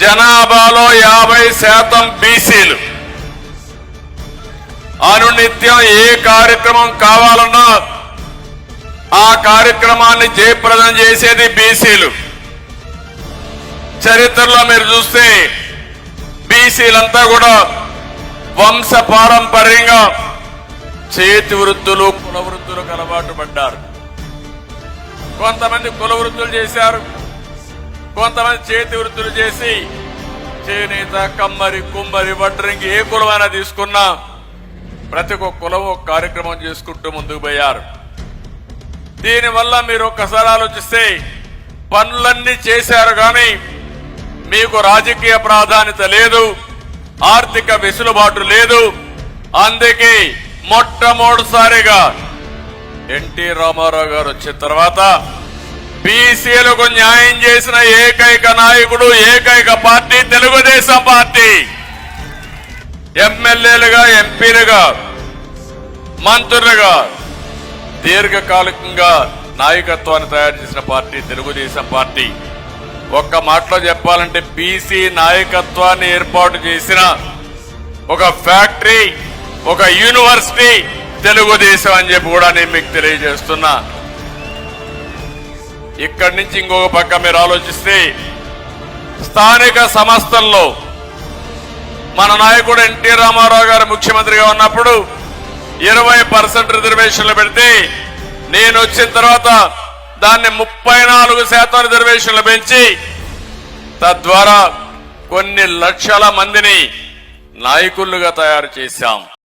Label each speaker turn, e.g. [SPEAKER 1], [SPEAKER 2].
[SPEAKER 1] జనాభాలో 50% బీసీలు. అనునిత్యం ఏ కార్యక్రమం కావాలన్నా ఆ కార్యక్రమాన్ని జయప్రదం చేసేది బీసీలు. చరిత్రలో మీరు చూస్తే బీసీలంతా కూడా వంశ పారంపర్యంగా చేతి వృత్తులు కుల వృత్తులకు అలవాటు పడ్డారు. కొంతమంది కుల వృత్తులు చేశారు, కొంతమంది చేతి వృత్తులు చేసి చేనేత, కమ్మరి, కుమ్మరి, వడ్రంగి ఏ కులమైనా తీసుకున్నా ప్రతి ఒక్క కులం ఒక కార్యక్రమం చేసుకుంటూ ముందుకు పోయారు. దీనివల్ల మీరు ఒక్కసారి ఆలోచిస్తే పనులన్నీ చేశారు కానీ మీకు రాజకీయ ప్రాధాన్యత లేదు, ఆర్థిక వెసులుబాటు లేదు. అందుకే మొట్టమొదటిసారిగా ఎన్టీ రామారావు గారు వచ్చిన తర్వాత బీసీలకు న్యాయం చేసిన ఏకైక నాయకుడు, ఏకైక పార్టీ తెలుగుదేశం పార్టీ. ఎమ్మెల్యేలుగా, ఎంపీలుగా, మంత్రులుగా దీర్ఘకాలికంగా నాయకత్వాన్ని తయారు చేసిన పార్టీ తెలుగుదేశం పార్టీ. ఒక్క మాటలో చెప్పాలంటే బీసీ నాయకత్వాన్ని ఏర్పాటు చేసిన ఒక ఫ్యాక్టరీ, ఒక యూనివర్సిటీ తెలుగుదేశం అని చెప్పి కూడా నేను మీకు తెలియజేస్తున్నా. ఇక్కడి నుంచి ఇంకొక పక్క మీరు ఆలోచిస్తే స్థానిక సంస్థల్లో మన నాయకుడు ఎన్టీ రామారావు గారు ముఖ్యమంత్రిగా ఉన్నప్పుడు 20% రిజర్వేషన్లు పెడితే నేను వచ్చిన తర్వాత దాన్ని 34% రిజర్వేషన్లు పెంచి తద్వారా కొన్ని లక్షల మందిని నాయకులుగా తయారు చేశాం.